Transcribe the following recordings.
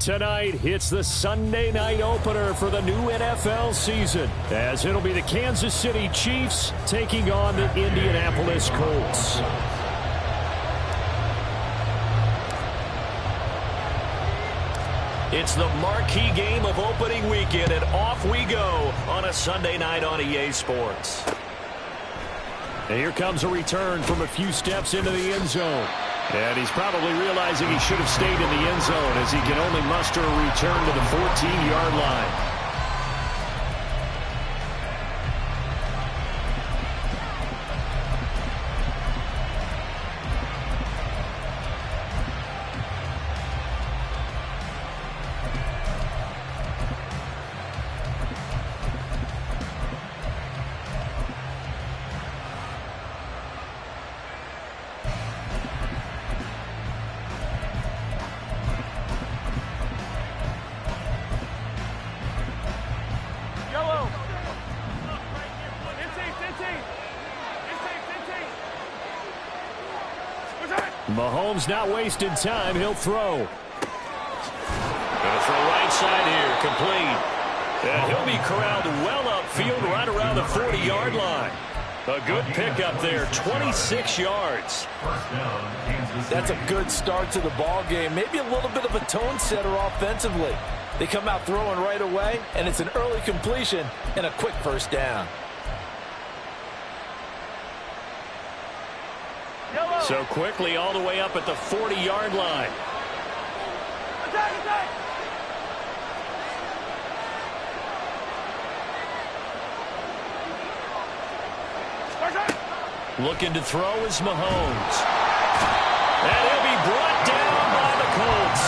Tonight, it's the Sunday night opener for the new NFL season, as it'll be the Kansas City Chiefs taking on the Indianapolis Colts. It's the marquee game of opening weekend, and off we go on a Sunday night on EA Sports. And here comes a return from a few steps into the end zone. And he's probably realizing he should have stayed in the end zone, as he can only muster a return to the 14-yard line. Mahomes not wasting time. He'll throw. Going to throw right side here. Complete. And he'll be corralled well upfield right around the 40-yard line. A good pickup there. 26 yards. That's a good start to the ball game. Maybe a little bit of a tone setter offensively. They come out throwing right away, and it's an early completion and a quick first down. So quickly all the way up at the 40-yard line. Attack, attack! Looking to throw is Mahomes. And he'll be brought down by the Colts.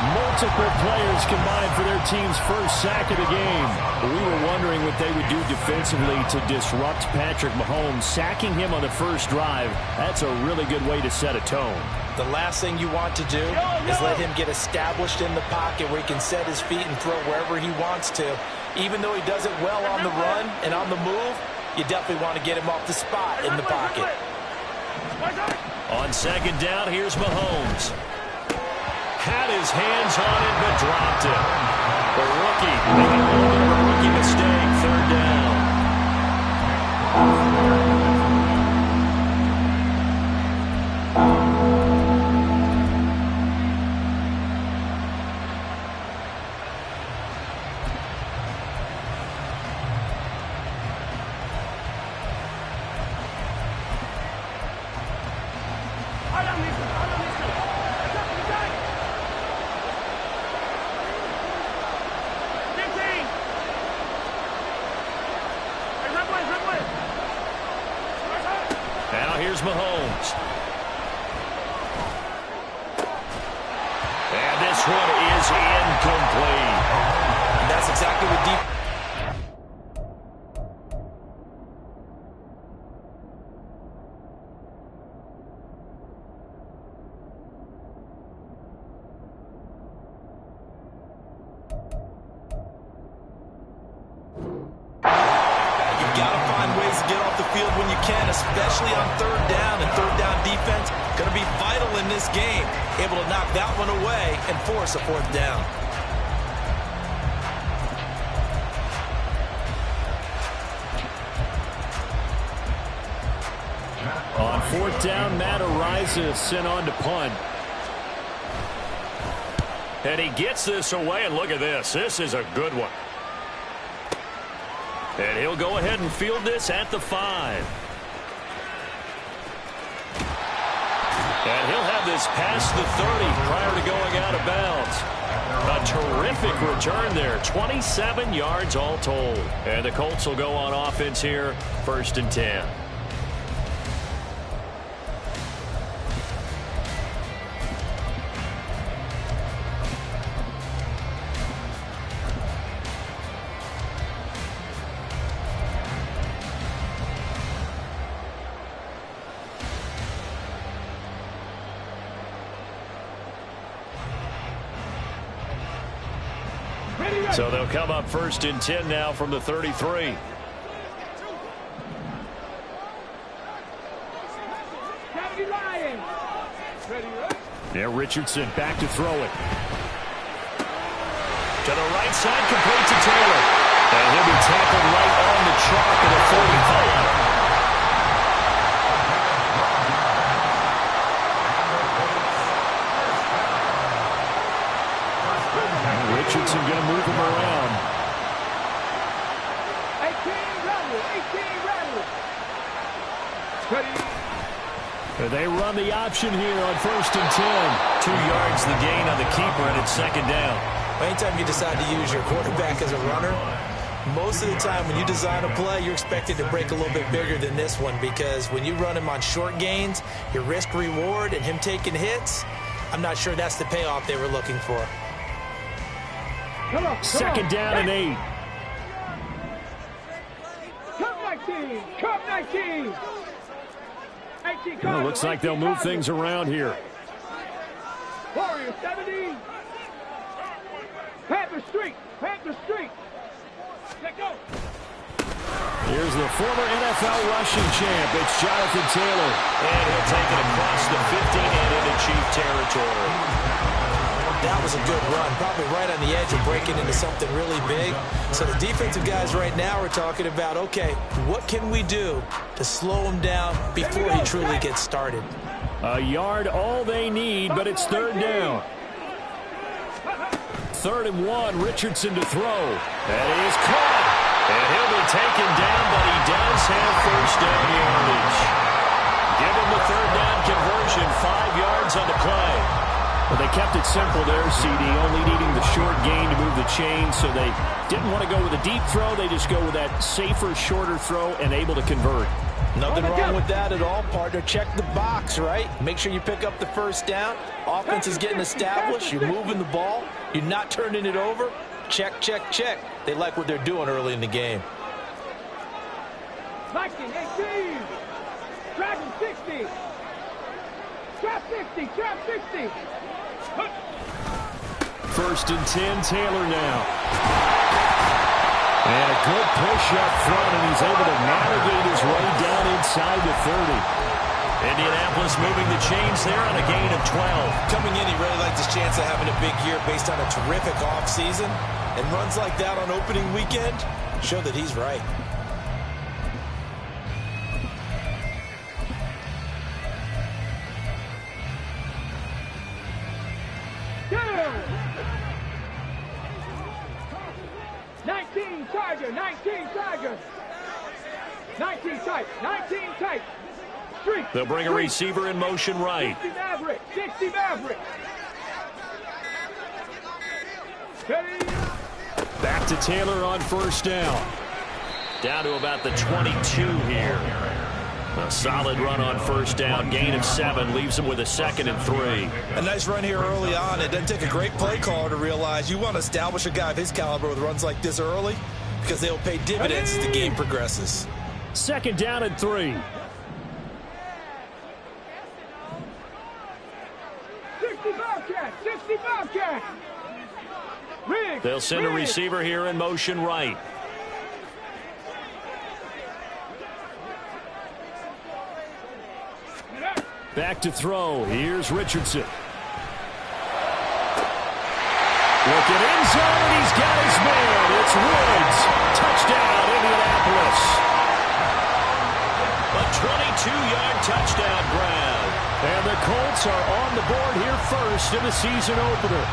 Multiple players combined for their team's first sack of the game. We were wondering what they would do defensively to disrupt Patrick Mahomes. Sacking him on the first drive, that's a really good way to set a tone. The last thing you want to do is let him get established in the pocket where he can set his feet and throw wherever he wants to. Even though he does it well on the run and on the move, you definitely want to get him off the spot in the pocket. On second down, here's Mahomes. Had his hands on it, but dropped it. The rookie making a little bit of a rookie mistake. Third down. Here's Mahomes. And this one is incomplete. And that's exactly what deep. You've got to find ways to get off the field when you can, especially on third down, and third down defense going to be vital in this game. Able to knock that one away and force a fourth down. On fourth down, Matt Araiza sent on to punt. And he gets this away, and look at this. This is a good one. And he'll go ahead and field this at the 5. And he'll have this past the 30 prior to going out of bounds. A terrific return there. 27 yards all told. And the Colts will go on offense here, 1st and 10. So they'll come up 1st and 10 now from the 33. Yeah, Richardson back to throw it. To the right side, complete to Taylor. And he'll be tackled right on the chalk at the 45. Richardson going to move him around. 18 rattle. They run the option here on 1st and 10. 2 yards the gain on the keeper, and it's 2nd down. Anytime you decide to use your quarterback as a runner, most of the time when you design a play, you're expected to break a little bit bigger than this one, because when you run him on short gains, your risk-reward and him taking hits, I'm not sure that's the payoff they were looking for. 2nd down and 8. Cup 19. Well, looks like they'll move things around here. Warrior 70. Panther Street. Let go. Here's the former NFL rushing champ. It's Jonathan Taylor. And he'll take it across the 15 and into Chief territory. That was a good run, probably right on the edge of breaking into something really big. So the defensive guys right now are talking about, okay, what can we do to slow him down before he truly gets started? A yard all they need, but it's 3rd down. 3rd and 1, Richardson to throw. That is caught. And he'll be taken down, but he does have 1st down yardage. Give him the 3rd down conversion, 5 yards on the play. Well, they kept it simple there, CD, only needing the short gain to move the chain, so they didn't want to go with a deep throw. They just go with that safer, shorter throw and able to convert. Nothing wrong with that at all, partner. Check the box, right? Make sure you pick up the 1st down. Offense is getting established. You're moving the ball. You're not turning it over. Check. They like what they're doing early in the game. 19, 18. Dragon 60. Trap 60. 1st and 10, Taylor now. And a good push up front, and he's able to navigate his way down inside the 30. Indianapolis moving the chains there on a gain of 12. Coming in, he really liked his chance of having a big year based on a terrific offseason. And runs like that on opening weekend show that he's right. Down. 19 Tiger. 19 tight. Street. They'll bring a receiver in motion right. 60 Maverick. Back to Taylor on 1st down. Down to about the 22 here. A solid run on 1st down. Gain of 7 leaves him with a 2nd and 3. A nice run here early on. It doesn't take a great play caller to realize you want to establish a guy of his caliber with runs like this early, because they'll pay dividends as the game progresses. 2nd down and 3. 60 Bobcat. They'll send a receiver here in motion right. Back to throw. Here's Richardson. Looking end zone, and he's got his man. It's Woods. Touchdown, Indianapolis. A 22-yard touchdown grab. And the Colts are on the board here first in the season opener.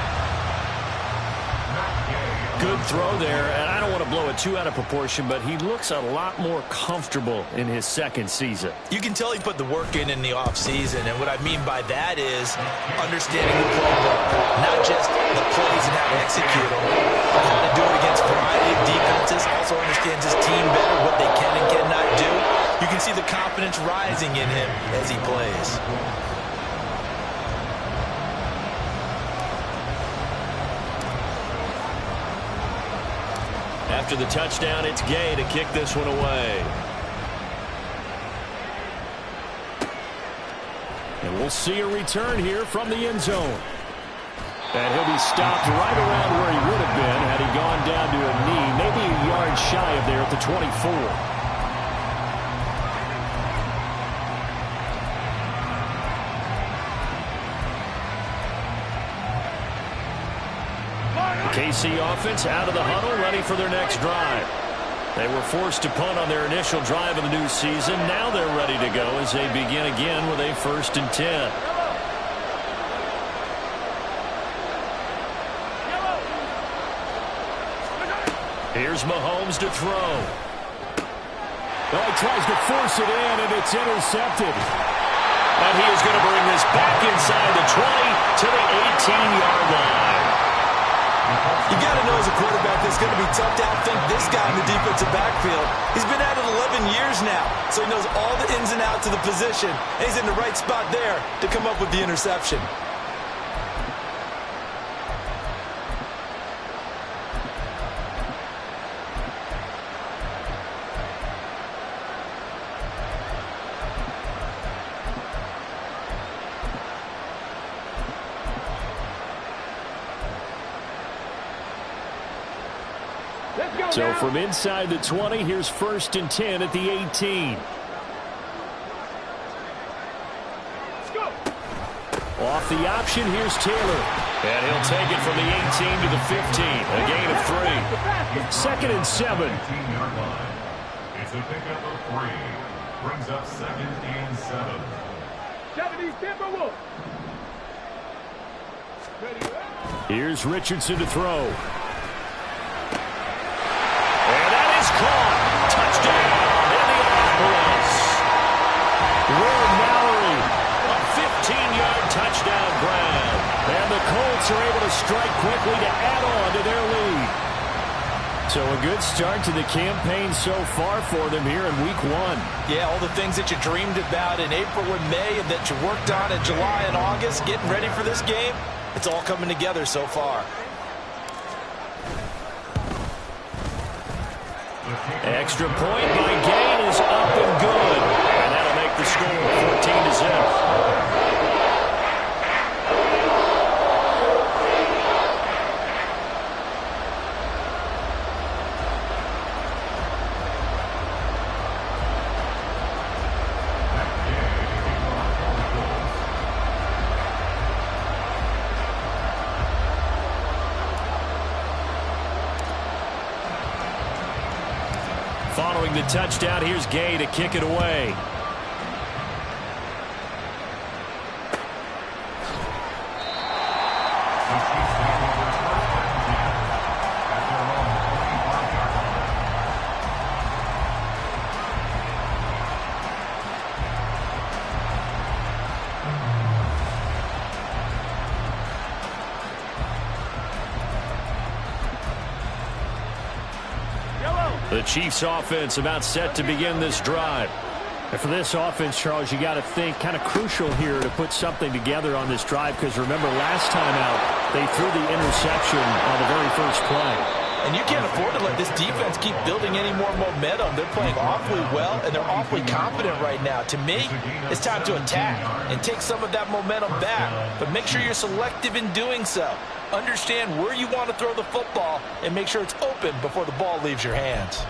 Good throw there, and I don't want to blow it too out of proportion, but he looks a lot more comfortable in his 2nd season. You can tell he put the work in the offseason, and what I mean by that is understanding the playbook, not just the plays and how to execute them, but how to do it against a variety of defenses. Also understands his team better, what they can and cannot do. You can see the confidence rising in him as he plays. After the touchdown, it's Gay to kick this one away. And we'll see a return here from the end zone. And he'll be stopped right around where he would have been had he gone down to a knee, maybe a yard shy of there at the 24. The KC offense out of the huddle, ready for their next drive. They were forced to punt on their initial drive of the new season. Now they're ready to go as they begin again with a 1st and 10. Here's Mahomes to throw. Oh, he tries to force it in, and it's intercepted. And he is going to bring this back inside the 20 to the 18-yard line. You got to know as a quarterback it's going to be tough to outthink this guy in the defensive backfield. He's been at it 11 years now, so he knows all the ins and outs of the position. And he's in the right spot there to come up with the interception. So from inside the 20, here's 1st and 10 at the 18. Let's go. Off the option, here's Taylor. And he'll take it from the 18 to the 15. A gain of 3. 2nd and 7. 18-yard line. It's a pickup of 3. Brings up 2nd and 7. 70 Timberwolves. Here's Richardson to throw. Caught. Touchdown, Indianapolis. Will Mallory, a 15-yard touchdown grab. And the Colts are able to strike quickly to add on to their lead. So a good start to the campaign so far for them here in Week 1. Yeah, all the things that you dreamed about in April and May and that you worked on in July and August, getting ready for this game, it's all coming together so far. Extra point by Gain is up and good. And that'll make the score 14-0. Following the touchdown, here's Gay to kick it away. The Chiefs offense about set to begin this drive. And for this offense, Charles, you got to think kind of crucial here to put something together on this drive, because remember last time out they threw the interception on the very first play. And you can't afford to let this defense keep building any more momentum. They're playing awfully well, and they're awfully confident right now. To me, it's time to attack and take some of that momentum back, but make sure you're selective in doing so. Understand where you want to throw the football and make sure it's open before the ball leaves your hands.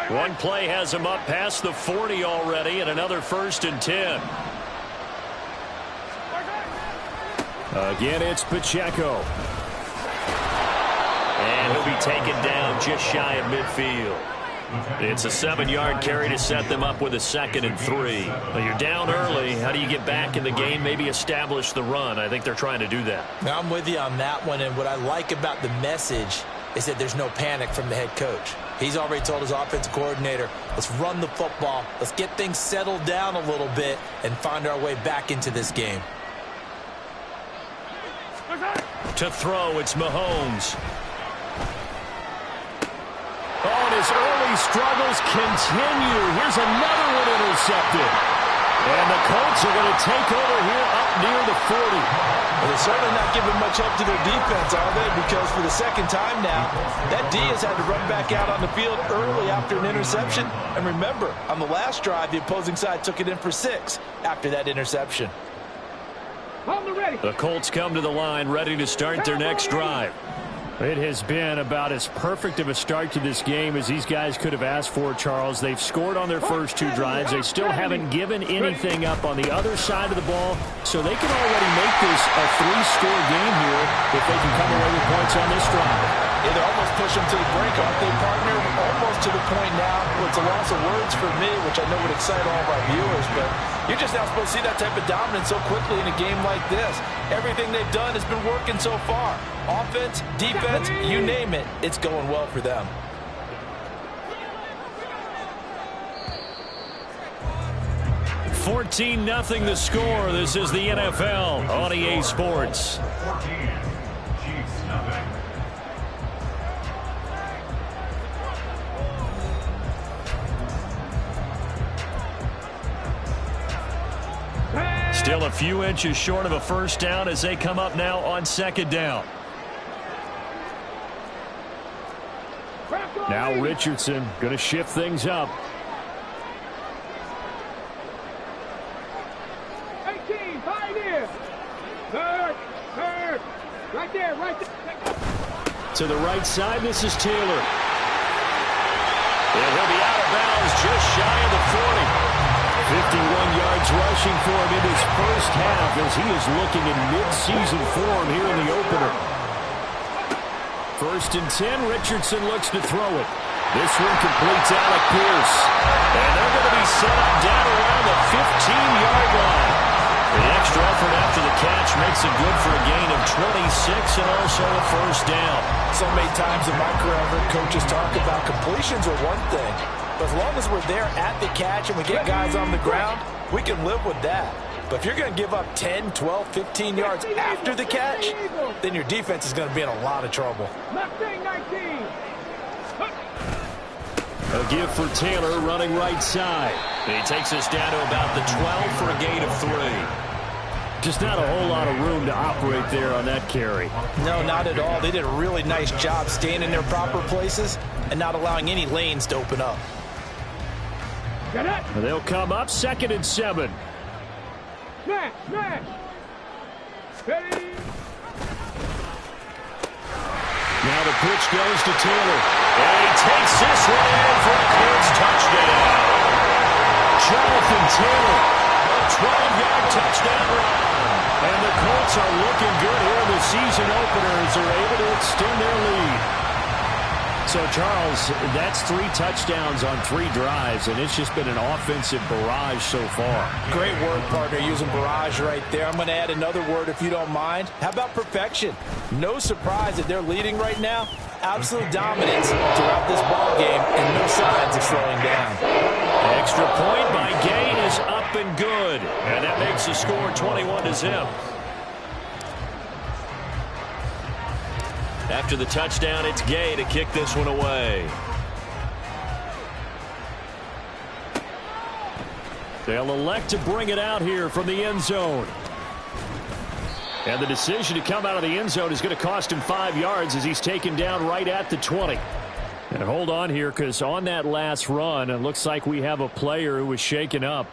One play has him up past the 40 already, and another 1st and 10. Again, it's Pacheco. And he'll be taken down just shy of midfield. It's a 7-yard carry to set them up with a 2nd and 3. Well, you're down early. How do you get back in the game, maybe establish the run? I think they're trying to do that. Now, I'm with you on that one, and what I like about the message is that there's no panic from the head coach. He's already told his offensive coordinator, let's run the football, let's get things settled down a little bit and find our way back into this game. To throw, it's Mahomes. Oh, and his early struggles continue. Here's another one intercepted. And the Colts are going to take over here up near the 40. Well, they're certainly not giving much help to their defense, are they? Because for the second time now, that D has had to run back out on the field early after an interception. And remember, on the last drive, the opposing side took it in for 6 after that interception. Hold the ready. The Colts come to the line ready to start their next drive. It has been about as perfect of a start to this game as these guys could have asked for, Charles. They've scored on their first 2 drives. They still haven't given anything up on the other side of the ball, so they can already make this a 3-score game here if they can come away with points on this drive. Yeah, they're almost pushing to the brink, aren't they, partner? Almost to the point now where it's a loss of words for me, which I know would excite all of our viewers, but you're just not supposed to see that type of dominance so quickly in a game like this. Everything they've done has been working so far. Offense, defense, you name it, it's going well for them. $14-0 the score. This is the NFL on EA Sports. 14, Chiefs nothing. Still a few inches short of a first down as they come up now on 2nd down. Now Richardson going to shift things up. 18, find in. Third. Right there. To the right side, this is Taylor. And he'll be out of bounds just shy of the 40. 51 yards rushing for him in his first half as he is looking in mid-season form here in the opener. 1st and 10, Richardson looks to throw it. This one completes Alec Pierce. And they're going to be set up down around the 15-yard line. The extra effort after the catch makes it good for a gain of 26 and also a first down. So many times in my career, I've heard coaches talk about completions are one thing. But as long as we're there at the catch and we get guys on the ground, we can live with that. But if you're going to give up 10, 12, 15 yards after the catch, then your defense is going to be in a lot of trouble. Mustang 19. A give for Taylor running right side. He takes us down to about the 12 for a gain of 3. Just not a whole lot of room to operate there on that carry. No, not at all. They did a really nice job staying in their proper places and not allowing any lanes to open up. They'll come up 2nd and 7. Smash. Ready. Now the pitch goes to Taylor. And he takes this one in for a Colts touchdown. Jonathan Taylor, a 12-yard touchdown run. And the Colts are looking good here in the season opener as they're able to extend their lead. So, Charles, that's 3 touchdowns on 3 drives, and it's just been an offensive barrage so far. Great work, partner, using barrage right there. I'm going to add another word if you don't mind. How about perfection? No surprise that they're leading right now. Absolute dominance throughout this ball game and no signs of slowing down. Extra point by Gay is up and good, and that makes the score 21-0. After the touchdown, it's Gay to kick this one away. They'll elect to bring it out here from the end zone. And the decision to come out of the end zone is going to cost him 5 yards as he's taken down right at the 20. And hold on here, because on that last run, it looks like we have a player who was shaken up.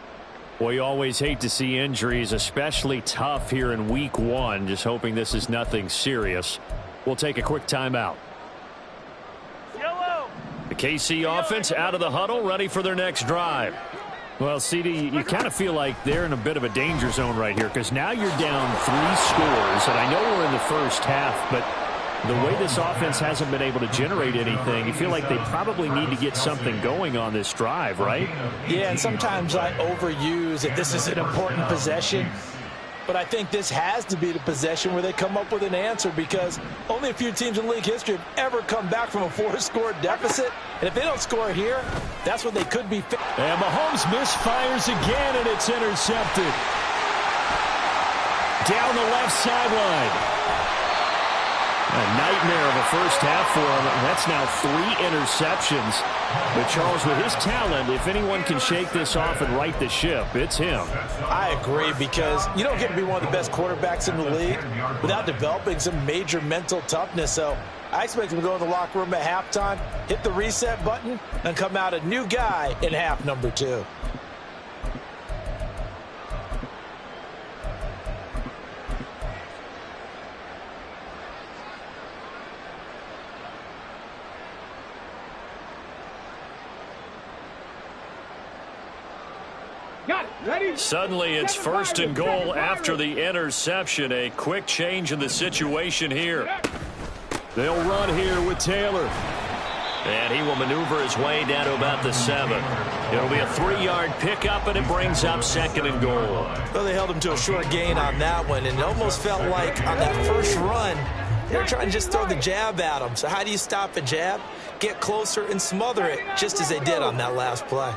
Boy, you always hate to see injuries, especially tough here in week 1. Just hoping this is nothing serious. We'll take a quick timeout. The KC offense out of the huddle, ready for their next drive. Well, CD, you kind of feel like they're in a bit of a danger zone right here, because now you're down 3 scores, and I know we're in the first half, but the way this offense hasn't been able to generate anything, you feel like they probably need to get something going on this drive, right? Yeah, and sometimes I overuse that this is an important possession. But I think this has to be the possession where they come up with an answer, because only a few teams in league history have ever come back from a 4-score deficit. And if they don't score here, that's when they could be. And Mahomes misfires again, and it's intercepted. Down the left sideline. A nightmare of a first half for him. That's now 3 interceptions. But Charles, with his talent, if anyone can shake this off and right the ship, it's him. I agree, because you don't get to be one of the best quarterbacks in the league without developing some major mental toughness. So I expect him to go in the locker room at halftime, hit the reset button, and come out a new guy in half number 2. Suddenly it's 1st and goal after the interception. A quick change in the situation here. They'll run here with Taylor. And he will maneuver his way down to about the 7. It'll be a 3-yard pickup, and it brings up 2nd and goal. Well, they held him to a short gain on that one, and it almost felt like on that first run, they were trying to just throw the jab at him. So how do you stop a jab? Get closer and smother it, just as they did on that last play.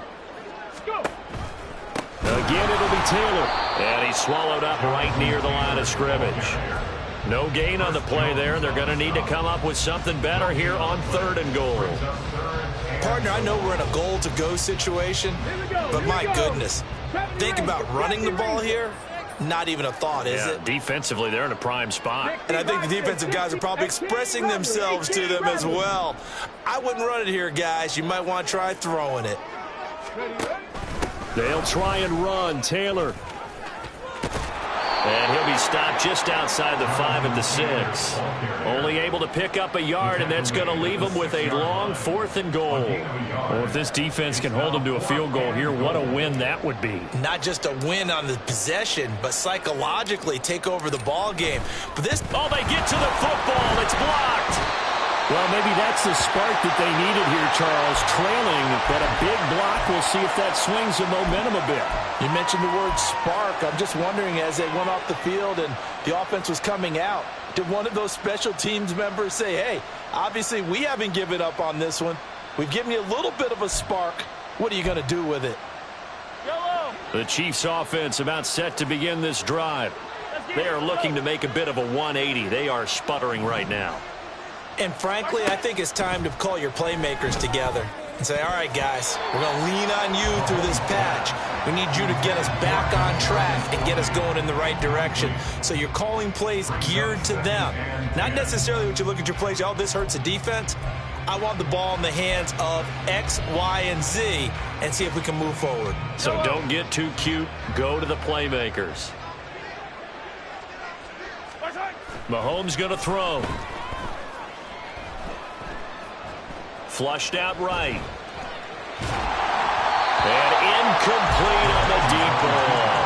Again, it'll be Taylor. And he's swallowed up right near the line of scrimmage. No gain on the play there, and they're going to need to come up with something better here on 3rd and goal. Partner, I know we're in a goal-to-go situation, but my goodness, think about running the ball here. Not even a thought, is it? Defensively, they're in a prime spot. And I think the defensive guys are probably expressing themselves to them as well. I wouldn't run it here, guys. You might want to try throwing it. They'll try and run. Taylor. And he'll be stopped just outside the 5 at the 6. Only able to pick up a yard, and that's going to leave him with a long 4th and goal. Well, if this defense can hold him to a field goal here, what a win that would be. Not just a win on the possession, but psychologically take over the ball game. But this, oh, they get to the football. It's blocked. Well, maybe that's the spark that they needed here, Charles. Trailing, but a big block. We'll see if that swings the momentum a bit. You mentioned the word spark. I'm just wondering, as they went off the field and the offense was coming out, did one of those special teams members say, hey, obviously we haven't given up on this one. We've given you a little bit of a spark. What are you going to do with it? The Chiefs offense about set to begin this drive. They are looking to make a bit of a 180. They are sputtering right now. And frankly, I think it's time to call your playmakers together and say, all right, guys, we're going to lean on you through this patch. We need you to get us back on track and get us going in the right direction. So you're calling plays geared to them. Not necessarily what you look at your plays, oh, this hurts the defense. I want the ball in the hands of X, Y, and Z and see if we can move forward. So don't get too cute. Go to the playmakers. Mahomes going to throw. Flushed out right. And incomplete on the deep ball.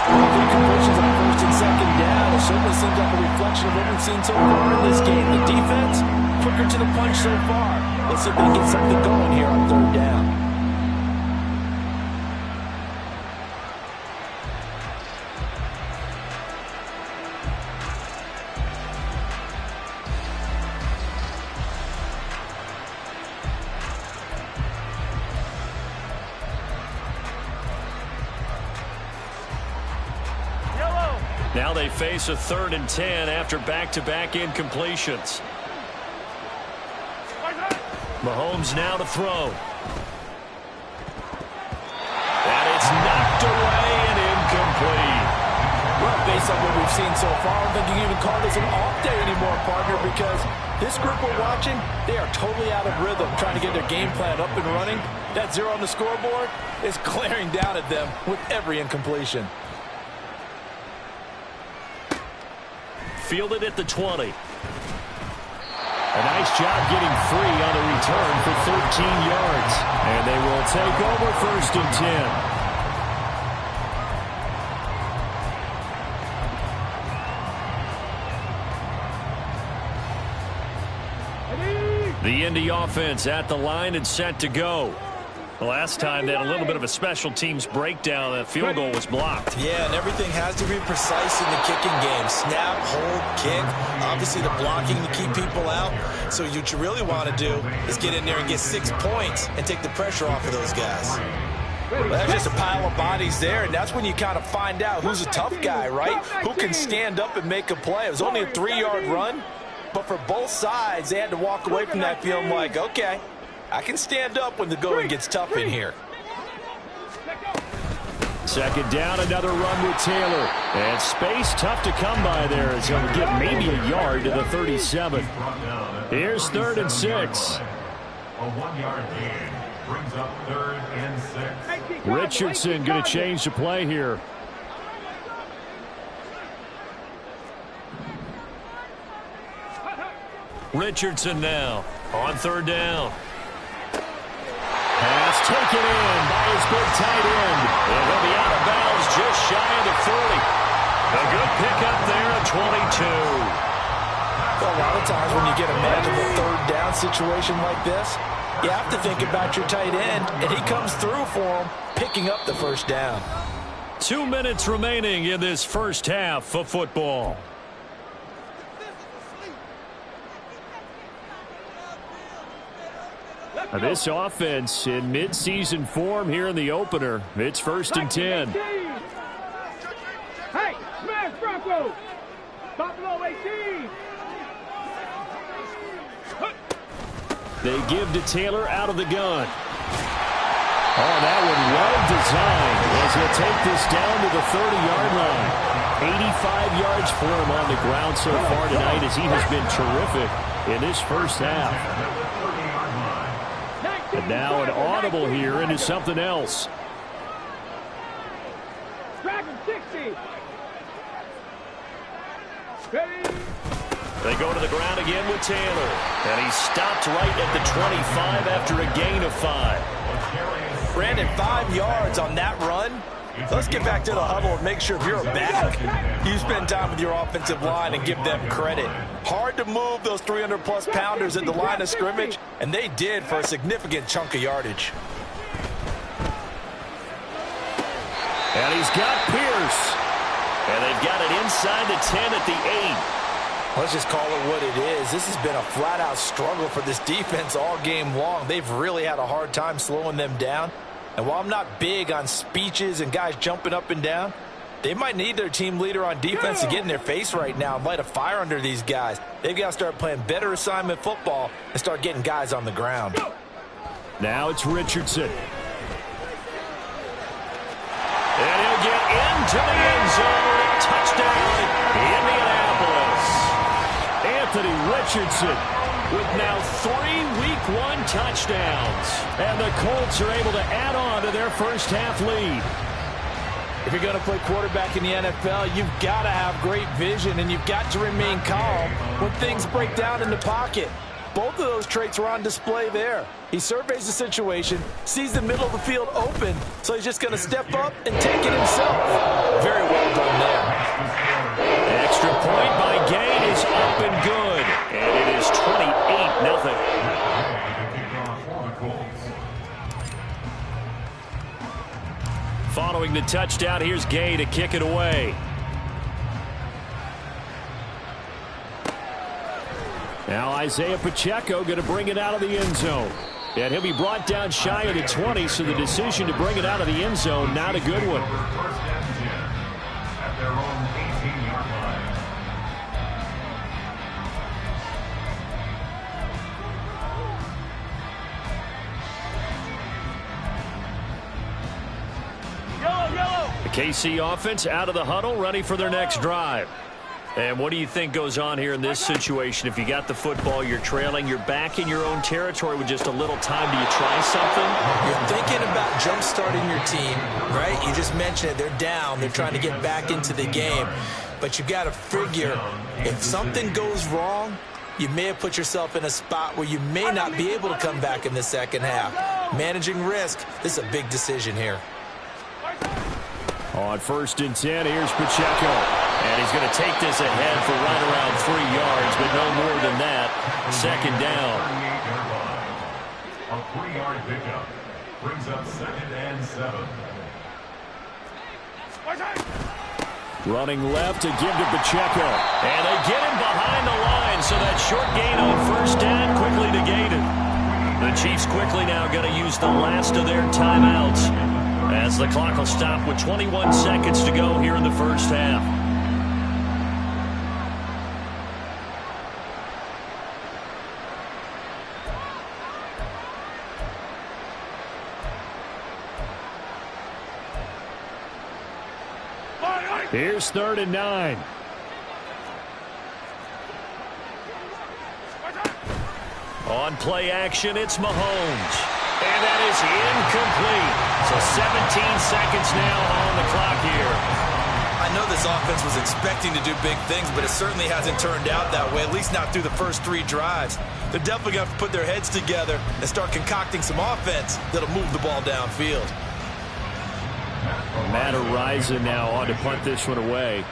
Incompletions on 1st and 2nd down. It certainly seems like a reflection of what we've seen so far in this game. The defense, quicker to the punch so far. Let's see if they can get something going here on 3rd down. Now they face a 3rd and 10 after back-to-back incompletions. Mahomes now to throw. And it's knocked away and incomplete. Well, based on what we've seen so far, I don't think you can even call this an off day anymore, partner, because this group we're watching, they are totally out of rhythm, trying to get their game plan up and running. That 0 on the scoreboard is glaring down at them with every incompletion. Fielded at the 20. A nice job getting free on the return for 13 yards. And they will take over 1st and 10. The Indy offense at the line and set to go. Last time they had a little bit of a special teams breakdown. That field goal was blocked. Yeah, and everything has to be precise in the kicking game. Snap, hold, kick. Obviously, the blocking to keep people out. So what you really want to do is get in there and get 6 points and take the pressure off of those guys. Well, that's just a pile of bodies there, and that's when you kind of find out who's a tough guy, right? Who can stand up and make a play. It was only a 3-yard run, but for both sides, they had to walk away from that feeling like, okay, I can stand up when the going gets tough in here. 2nd down, another run with Taylor. And space tough to come by there as he'll get maybe a yard to the 37. Here's 3rd and 6. A 1-yard gain brings up 3rd and 6. Richardson going to change the play here. Richardson now on 3rd down. Pass taken in by his big tight end. And he'll be out of bounds just shy of the 40. A good pickup there at 22. Well, a lot of times when you get a manageable third down situation like this, you have to think about your tight end, and he comes through for him, picking up the first down. 2 minutes remaining in this first half of football. This offense in midseason form here in the opener. It's 1st and 10. Hey, smash Bronco! Buffalo 18! They give to Taylor out of the gun. Oh, that one well designed as he'll take this down to the 30-yard line. 85 yards for him on the ground so far tonight as he has been terrific in this first half. And now an audible here into something else. Dragon 60! Ready? They go to the ground again with Taylor. And he's stopped right at the 25 after a gain of 5. Brandon, 5 yards on that run. Let's get back to the huddle and make sure if you're a back, you spend time with your offensive line and give them credit. Hard to move those 300-plus pounders at the line of scrimmage, and they did for a significant chunk of yardage. And he's got Pierce. And they've got it inside the 10 at the 8. Let's just call it what it is. This has been a flat-out struggle for this defense all game long. They've really had a hard time slowing them down. And while I'm not big on speeches and guys jumping up and down, they might need their team leader on defense to get in their face right now and light a fire under these guys. They've got to start playing better assignment football and start getting guys on the ground. Now it's Richardson. And he'll get into the end zone. Touchdown, Indianapolis. Anthony Richardson with now 3 Week 1 touchdowns. And the Colts are able to add on to their first half lead. If you're going to play quarterback in the NFL, you've got to have great vision, and you've got to remain calm when things break down in the pocket. Both of those traits were on display there. He surveys the situation, sees the middle of the field open, so he's just going to step up and take it himself. Very well done there. Extra point by Gain is up and good. And it is 28-0. Following the touchdown, here's Gay to kick it away. Now Isaiah Pacheco going to bring it out of the end zone. And he'll be brought down shy of the 20, so the decision to bring it out of the end zone, not a good one. At their own 18-yard line. The KC offense out of the huddle, ready for their next drive. And what do you think goes on here in this situation? If you got the football, you're trailing, you're back in your own territory with just a little time. Do you try something? You're thinking about jump-starting your team, right? You just mentioned it. They're down. They're trying to get back into the game. But you've got to figure, if something goes wrong, you may have put yourself in a spot where you may not be able to come back in the second half. Managing risk, this is a big decision here. On 1st and 10, here's Pacheco. And he's going to take this ahead for right around 3 yards, but no more than that. Second down. A 3-yard pickup brings up 2nd and 7. Running left to give to Pacheco. And they get him behind the line, so that short gain on 1st down quickly negated. The Chiefs quickly now going to use the last of their timeouts, as the clock will stop with 21 seconds to go here in the first half. Here's 3rd and 9. On play action, it's Mahomes. And that is incomplete. So 17 seconds now on the clock here. I I know this offense was expecting to do big things, but it certainly hasn't turned out that way, at least not through the first 3 drives. They're definitely going to have to put their heads together and start concocting some offense that'll move the ball downfield. Matt Araiza now on to punt this one away.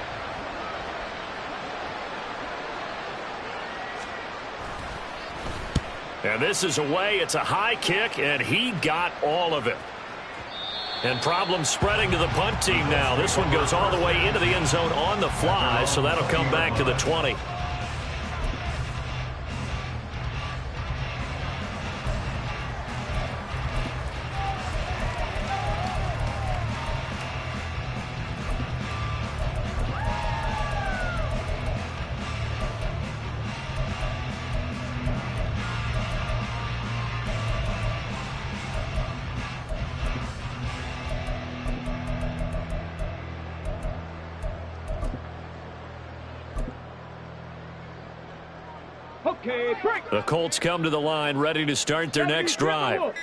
And this is away. It's a high kick, and he got all of it. And problems spreading to the punt team now. This one goes all the way into the end zone on the fly, so that'll come back to the 20. The Colts come to the line ready to start their next drive.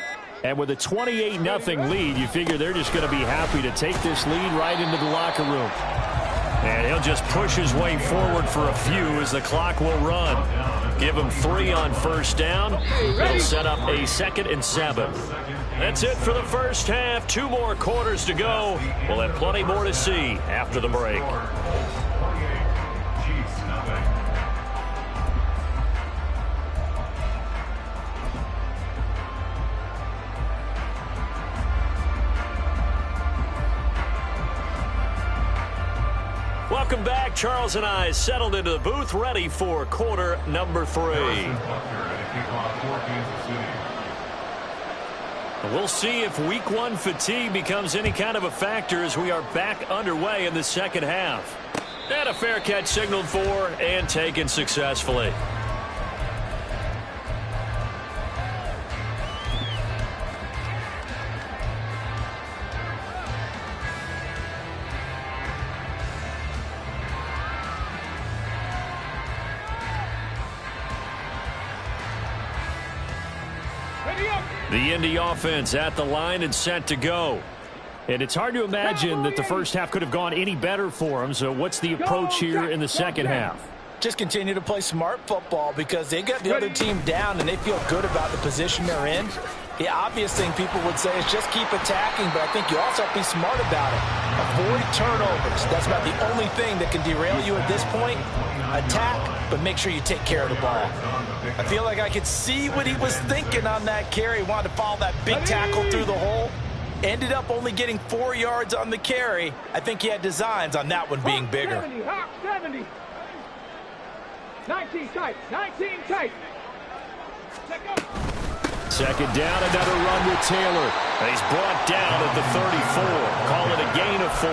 And with a 28-0 lead, you figure they're just going to be happy to take this lead right into the locker room. And he'll just push his way forward for a few as the clock will run. Give him 3 on first down. It'll set up a 2nd and 7. That's it for the first half. 2 more quarters to go. We'll have plenty more to see after the break. Welcome back. Charles and I settled into the booth, ready for quarter number 3. We'll see if week 1 fatigue becomes any kind of a factor as we are back underway in the second half. And a fair catch signaled for and taken successfully. The Indy offense at the line and set to go. And it's hard to imagine that the first half could have gone any better for them. So what's the approach here in the second half? Just continue to play smart football because they got the other team down and they feel good about the position they're in. The obvious thing people would say is just keep attacking, but I think you also have to be smart about it. Avoid turnovers. That's about the only thing that can derail you at this point. Attack, but make sure you take care of the ball. I feel like I could see what he was thinking on that carry. He wanted to follow that big tackle through the hole. Ended up only getting 4 yards on the carry. I think he had designs on that one being bigger. 70. 19 tight. 19 tight. Second down, another run with Taylor. And he's brought down at the 34. Call it a gain of 4.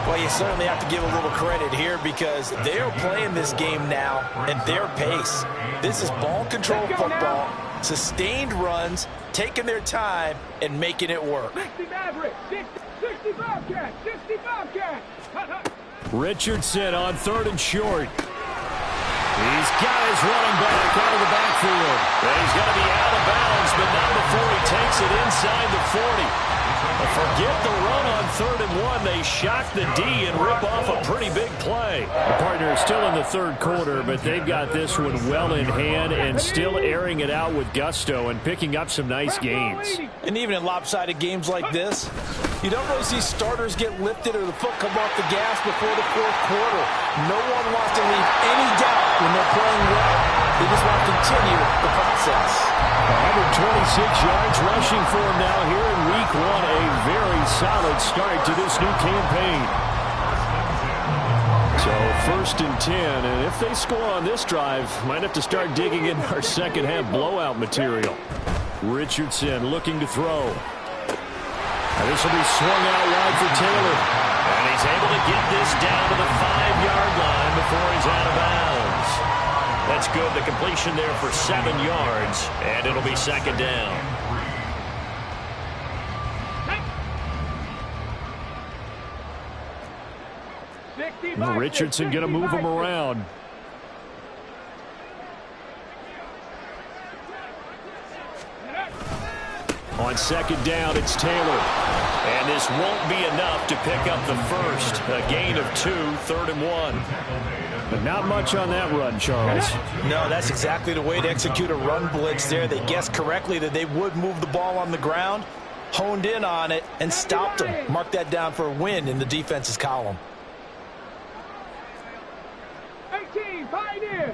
Well, you certainly have to give a little credit here because they're playing this game now at their pace. This is ball control football, sustained runs, taking their time, and making it work. 65 catch. 65 catch. Richardson on 3rd and short. He's got his running back out of the backfield. And he's going to be out of bounds, but not before he takes it inside the 40. Forget the run on 3rd and 1. They shock the D and rip off a pretty big play. The partner is still in the 3rd quarter, but they've got this one well in hand and still airing it out with gusto and picking up some nice gains. And even in lopsided games like this, you don't really see starters get lifted or the foot come off the gas before the 4th quarter. No one wants to leave any doubt when they're playing well. They just want to continue the process. 126 yards rushing for him now here in week 1. A very solid start to this new campaign. So 1st and 10, and if they score on this drive, might have to start digging in our second half blowout material. Richardson looking to throw. And this will be swung out wide for Taylor. And he's able to get this down to the 5-yard line before he's out of bounds. That's good. The completion there for 7 yards, and it'll be 2nd down. Richardson going to move him around. On 2nd down, it's Taylor. And this won't be enough to pick up the first. A gain of 2, 3rd and 1. But not much on that run, Charles. No, that's exactly the way to execute a run blitz there. They guessed correctly that they would move the ball on the ground, honed in on it, and stopped them. Mark that down for a win in the defense's column. 18, Pioneer.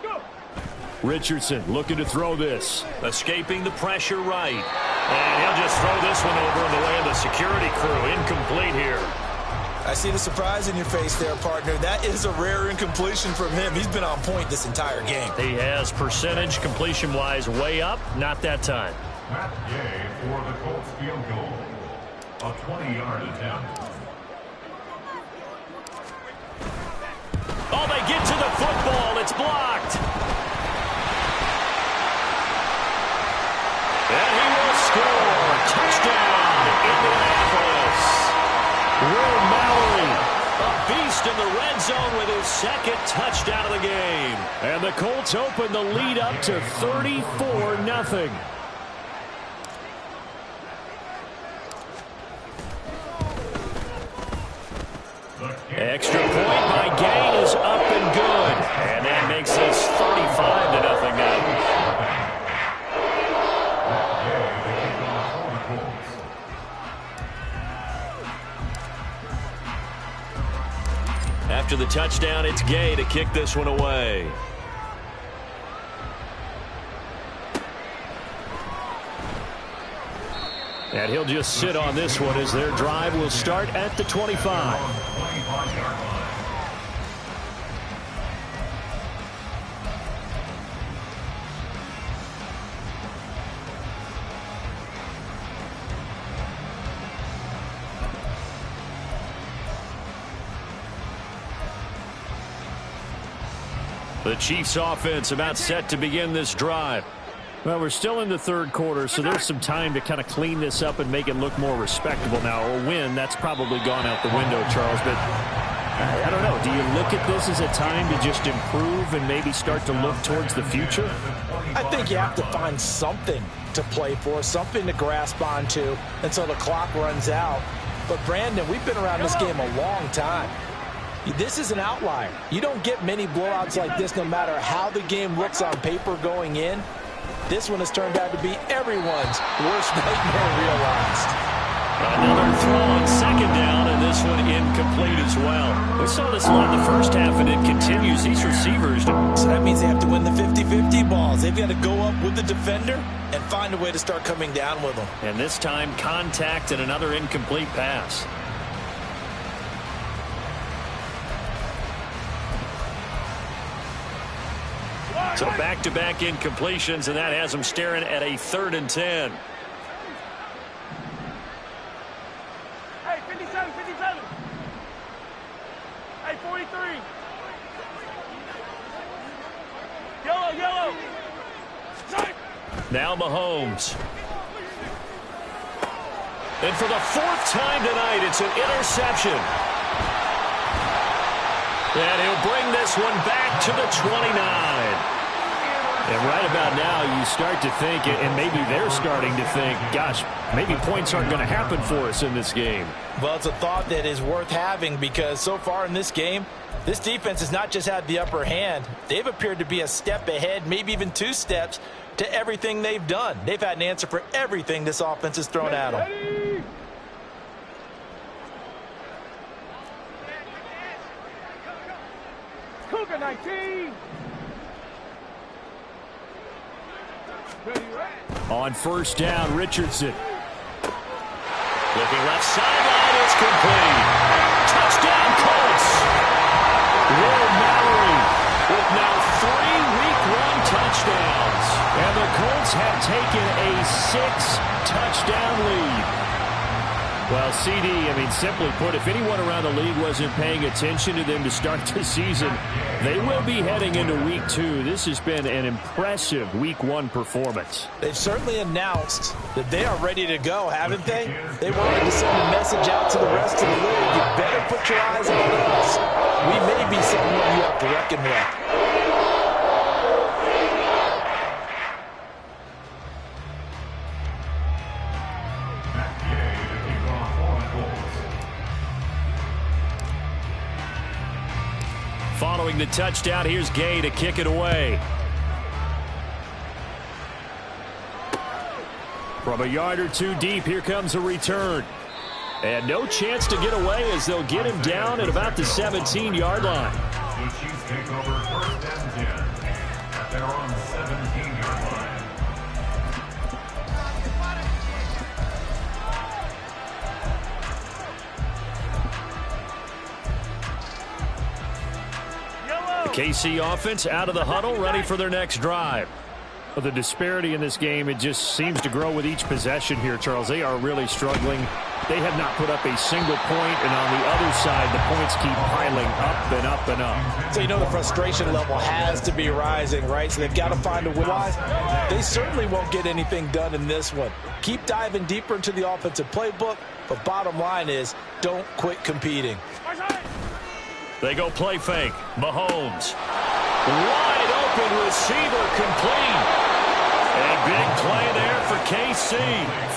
Go. Richardson looking to throw this. Escaping the pressure right. And he'll just throw this one over in the way of the security crew. Incomplete here. I see the surprise in your face there, partner. That is a rare incompletion from him. He's been on point this entire game. He has percentage completion-wise way up. Not that time. Matt Gay for the Colts field goal. A 20-yard attempt. Oh, they get to the football. It's blocked. And he will score. Touchdown, Indianapolis. Will Mallory, a beast in the red zone with his second touchdown of the game. And the Colts open the lead up to 34-0. Extra point by Gay is up and good. And that makes this 35-0 now. After the touchdown, it's Gay to kick this one away. And he'll just sit on this one as their drive will start at the 25. The Chiefs offense about set to begin this drive. Well, we're still in the third quarter, so there's some time to kind of clean this up and make it look more respectable. Now, a win, that's probably gone out the window, Charles, but I don't know. Do you look at this as a time to just improve and maybe start to look towards the future? I think you have to find something to play for, something to grasp onto until the clock runs out. But, Brandon, we've been around this game a long time. This is an outlier. You don't get many blowouts like this no matter how the game looks on paper going in. This one has turned out to be everyone's worst nightmare realized. Another throw on second down, and this one incomplete as well. We saw this a lot in the first half, and it continues. These receivers. So that means they have to win the 50-50 balls. They've got to go up with the defender and find a way to start coming down with them. And this time, contact and another incomplete pass. So back-to-back incompletions, and that has them staring at a 3rd and 10. Hey, 57, 57. Hey, 43. Yellow, yellow. Now Mahomes. And for the 4th time tonight, it's an interception. And he'll bring this one back to the 29. And right about now, you start to think, and maybe they're starting to think, gosh, maybe points aren't going to happen for us in this game. Well, it's a thought that is worth having because so far in this game, this defense has not just had the upper hand. They've appeared to be a step ahead, maybe even 2 steps to everything they've done. They've had an answer for everything this offense has thrown at them. Cougar 19. On first down, Richardson. Looking left sideline, it's complete. Touchdown, Colts. Will Mallory with now 3 Week 1 touchdowns. And the Colts have taken a 6-touchdown lead. Well, CD, I mean, simply put, if anyone around the league wasn't paying attention to them to start the season, they will be heading into Week 2. This has been an impressive Week 1 performance. They've certainly announced that they are ready to go, haven't they? They wanted to send a message out to the rest of the league. You better put your eyes on us. We may be someone you have to reckon with. Following the touchdown, here's Gay to kick it away. From a yard or two deep, here comes a return. And no chance to get away as they'll get him down at about the 17-yard line. The Chiefs take over 1st and 10 at their own 17-yard line. The KC offense out of the huddle, ready for their next drive. Well, the disparity in this game, it just seems to grow with each possession here, Charles. They are really struggling. They have not put up a single point, and on the other side, the points keep piling up and up and up. So you know the frustration level has to be rising, right? So they've got to find a way. They certainly won't get anything done in this one. Keep diving deeper into the offensive playbook, but bottom line is don't quit competing. They go play fake. Mahomes. Wide open receiver complete. A big play there for KC.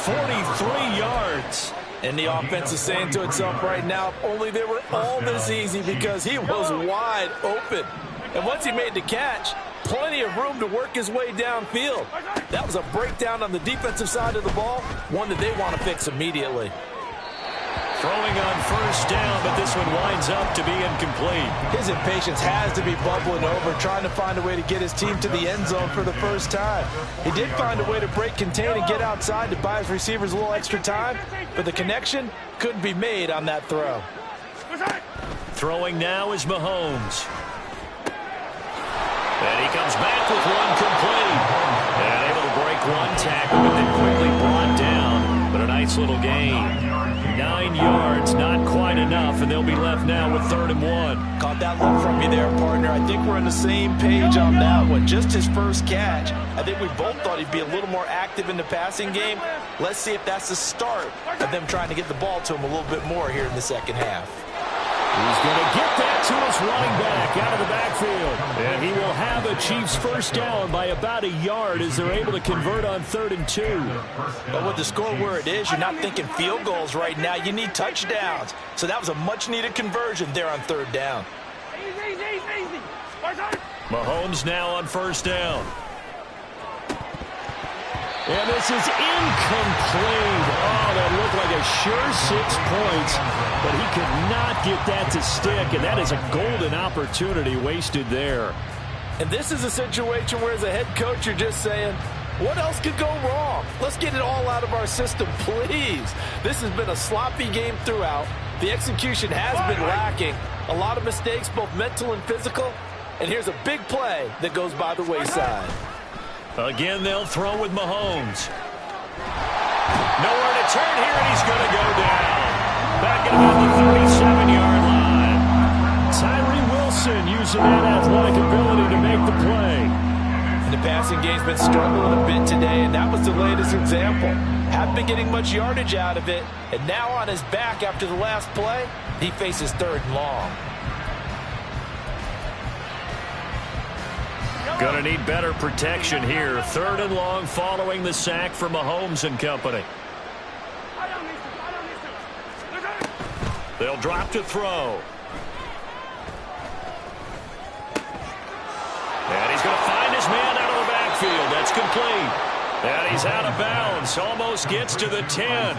43 yards. And the offense is saying to itself right now, if only they were all this easy, because he was wide open. And once he made the catch, plenty of room to work his way downfield. That was a breakdown on the defensive side of the ball, one that they want to fix immediately. Throwing on 1st down, but this one winds up to be incomplete. His impatience has to be bubbling over, trying to find a way to get his team to the end zone for the first time. He did find a way to break, contain, and get outside to buy his receivers a little extra time, but the connection couldn't be made on that throw. Throwing now is Mahomes. And he comes back with one complete. And able to break one tackle, but then quickly brought down. But a nice little gain. 9 yards, not quite enough, and they'll be left now with 3rd and 1. Caught that look from you there, partner. I think we're on the same page on that one. Just his first catch. I think we both thought he'd be a little more active in the passing game. Let's see if that's the start of them trying to get the ball to him a little bit more here in the second half. He's going to get that to his running back out of the backfield. And he will have a Chiefs 1st down by about a yard as they're able to convert on 3rd and 2. But with the score where it is, you're not thinking field goals right now. You need touchdowns. So that was a much-needed conversion there on 3rd down. Easy. Mahomes now on 1st down. And this is incomplete. Oh, that looked like a sure 6 points, but he could not get that to stick, and that is a golden opportunity wasted there. And this is a situation where, as a head coach, you're just saying, what else could go wrong? Let's get it all out of our system, please. This has been a sloppy game throughout. The execution has been lacking. A lot of mistakes, both mental and physical. And here's a big play that goes by the wayside. Again, they'll throw with Mahomes. Nowhere to turn here, and he's going to go down. Back at about the 37-yard line. Tyree Wilson using that athletic ability to make the play. And the passing game's been struggling a bit today, and that was the latest example. Haven't been getting much yardage out of it, and now on his back after the last play, he faces 3rd and long. Going to need better protection here. 3rd and long following the sack from Mahomes and company. They'll drop to throw. And he's going to find his man out of the backfield. That's complete. And he's out of bounds. Almost gets to the 10.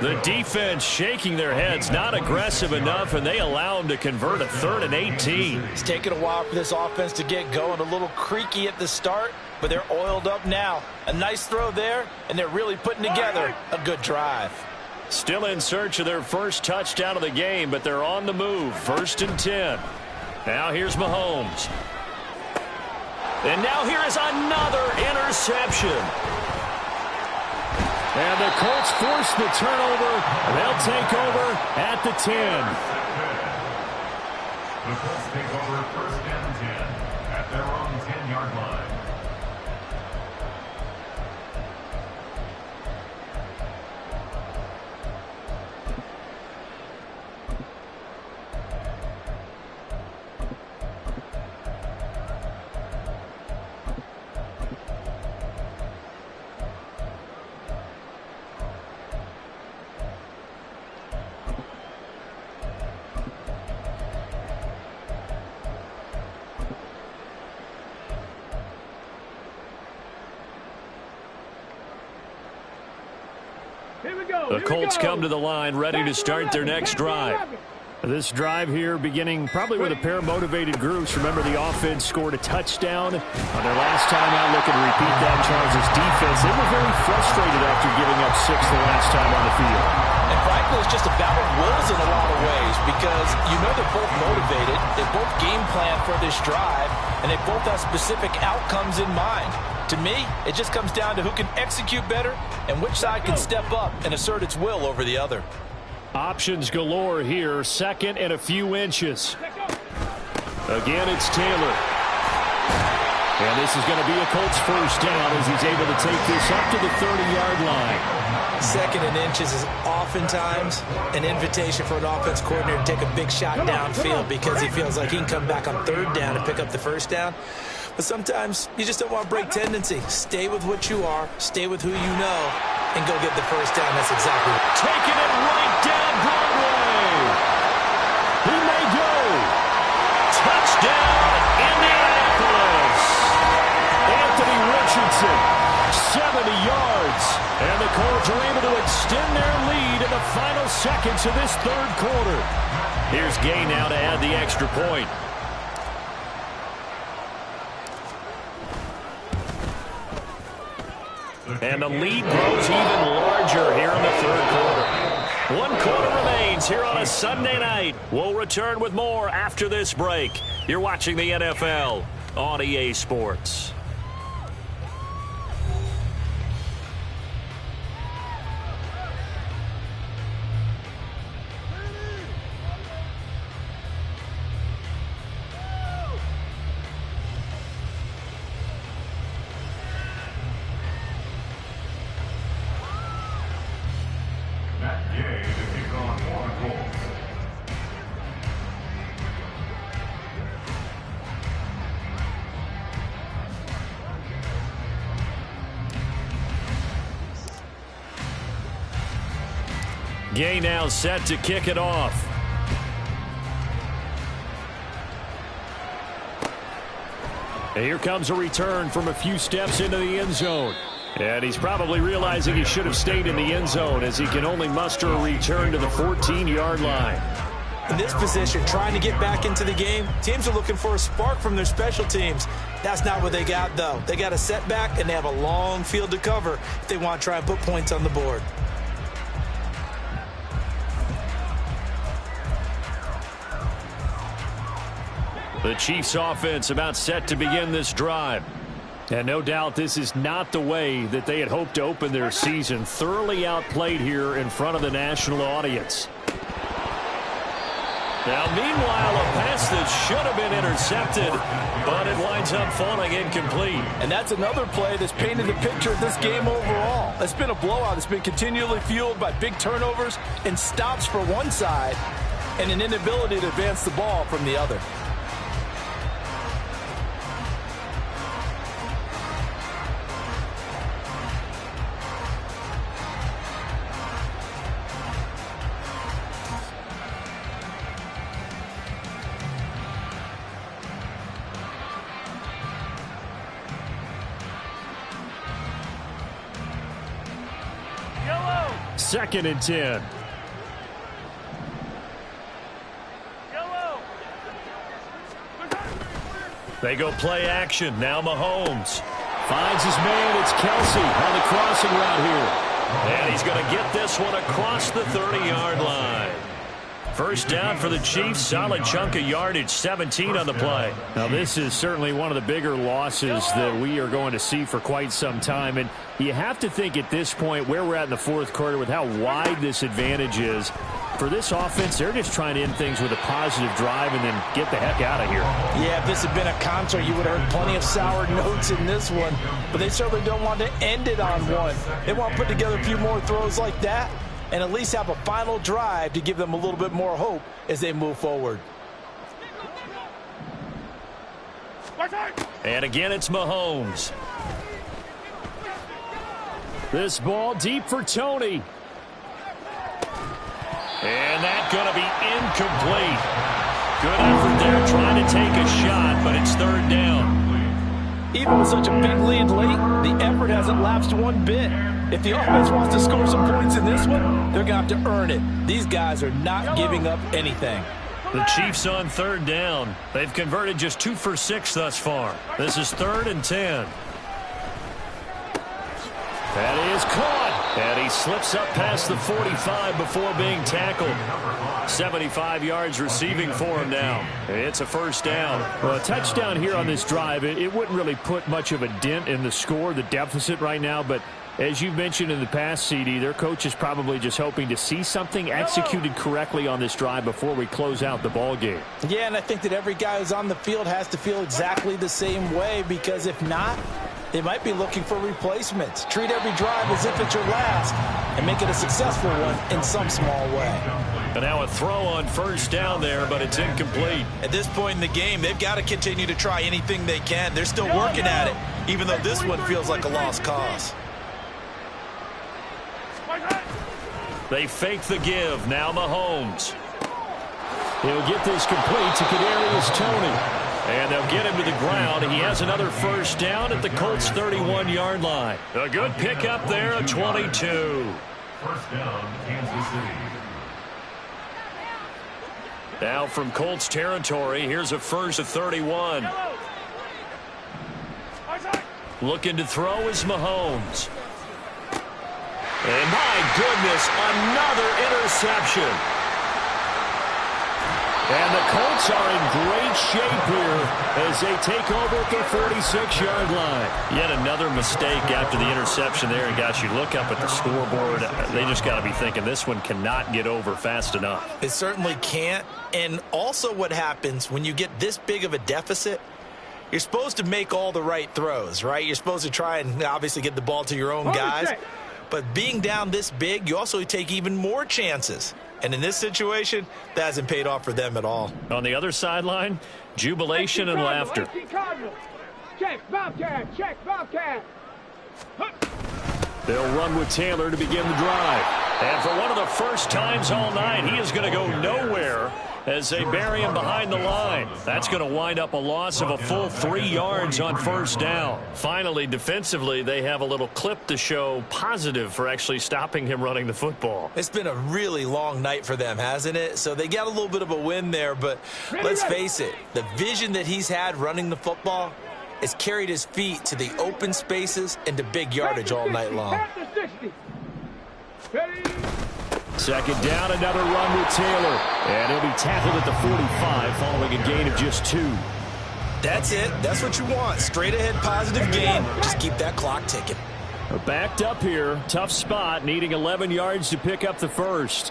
The defense shaking their heads, not aggressive enough, and they allow him to convert a 3rd and 18. It's taken a while for this offense to get going. A little creaky at the start, but they're oiled up now. A nice throw there, and they're really putting together a good drive. Still in search of their first touchdown of the game, but they're on the move. 1st and 10. Now here's Mahomes. And now here is another interception. And the Colts force the turnover. They'll take over at the 10. The Colts take over 1st and 10 at their own 10-yard line. The Colts come to the line, ready to start their next drive. This drive here beginning probably with a pair of motivated groups. Remember, the offense scored a touchdown on their last time out. Looking to repeat that. Charles' defense, they were very frustrated after giving up 6 the last time on the field. And frankly, it's just a battle of wills in a lot of ways because you know they're both motivated. They both game plan for this drive, and they both have specific outcomes in mind. To me, it just comes down to who can execute better and which side can step up and assert its will over the other. Options galore here. Second and a few inches. Again, it's Taylor. And this is going to be a Colts first down as he's able to take this up to the 30-yard line. Second and inches is oftentimes an invitation for an offense coordinator to take a big shot downfield because he feels like he can come back on third down and pick up the first down. But sometimes you just don't want to break tendency. Stay with what you are, stay with who you know, and go get the first down. That's exactly what. Taking it right down Broadway. He may go. Touchdown, Indianapolis. Anthony Richardson, 70 yards. And the Colts are able to extend their lead in the final seconds of this third quarter. Here's Gay now to add the extra point. And the lead grows even larger here in the third quarter. 1 quarter remains here on a Sunday night. We'll return with more after this break. You're watching the NFL on EA Sports. Gay now set to kick it off. And here comes a return from a few steps into the end zone. And he's probably realizing he should have stayed in the end zone as he can only muster a return to the 14-yard line. In this position, trying to get back into the game, teams are looking for a spark from their special teams. That's not what they got, though. They got a setback, and they have a long field to cover if they want to try and put points on the board. The Chiefs offense about set to begin this drive. And no doubt this is not the way that they had hoped to open their season. Thoroughly outplayed here in front of the national audience. Now, meanwhile, a pass that should have been intercepted, but it winds up falling incomplete. And that's another play that's painted the picture of this game overall. It's been a blowout. It's been continually fueled by big turnovers and stops for one side and an inability to advance the ball from the other. Second and 10. They go play action. Now Mahomes finds his man. It's Kelsey on the crossing route here. And he's going to get this one across the 30-yard line. First down for the Chiefs. Solid chunk of yardage. 17 on the play. Now, this is certainly one of the bigger losses that we are going to see for quite some time. And you have to think at this point where we're at in the fourth quarter with how wide this advantage is. For this offense, they're just trying to end things with a positive drive and then get the heck out of here. Yeah, if this had been a concert, you would have heard plenty of sour notes in this one. But they certainly don't want to end it on one. They want to put together a few more throws like that and at least have a final drive to give them a little bit more hope as they move forward. And again, it's Mahomes. This ball deep for Tony. And that's going to be incomplete. Good effort there trying to take a shot, but it's third down. Even with such a big lead late, the effort hasn't lapsed one bit. If the offense wants to score some points in this one, they're going to have to earn it. These guys are not giving up anything. The Chiefs on third down. They've converted just 2 for 6 thus far. This is 3rd and 10. That is caught. And he slips up past the 45 before being tackled. 75 yards receiving for him now. It's a first down. Well, a touchdown here on this drive, it wouldn't really put much of a dent in the score, the deficit right now, but as you've mentioned in the past, CD, their coach is probably just hoping to see something executed correctly on this drive before we close out the ball game. Yeah, and I think that every guy who's on the field has to feel exactly the same way, because if not, they might be looking for replacements. Treat every drive as if it's your last and make it a successful one in some small way. And now a throw on first down there, but it's incomplete. At this point in the game, they've got to continue to try anything they can. They're still working at it, even though this one feels like a lost cause. They fake the give. Now Mahomes. He'll get this complete to Kadarius Toney. And they'll get him to the ground. He has another first down at the Colts' 31-yard line. A good pickup there, a 22. First down, Kansas City. Now from Colts territory, here's a first to 31. Looking to throw is Mahomes. And my goodness, another interception. And the Colts are in great shape here as they take over at their 46-yard line. Yet another mistake after the interception there. And guys, you look up at the scoreboard, they just got to be thinking this one cannot get over fast enough. It certainly can't. And also what happens when you get this big of a deficit, you're supposed to make all the right throws, right? You're supposed to try and obviously get the ball to your own guys. But being down this big, you also take even more chances. And in this situation, that hasn't paid off for them at all. On the other sideline, jubilation and laughter. Check, Bobcat, check, Bobcat. They'll run with Taylor to begin the drive. And for one of the first times all night, he is going to go nowhere as they bury him behind the line. That's going to wind up a loss of a full 3 yards on first down. Finally, defensively, they have a little clip to show positive for actually stopping him running the football. It's been a really long night for them, hasn't it? So they got a little bit of a win there, but let's face it, the vision that he's had running the football has carried his feet to the open spaces and to big yardage all night long. Second down, another run with Taylor. And he'll be tackled at the 45 following a gain of just 2. That's it. That's what you want. Straight ahead positive gain. Just keep that clock ticking. Backed up here. Tough spot, needing 11 yards to pick up the first.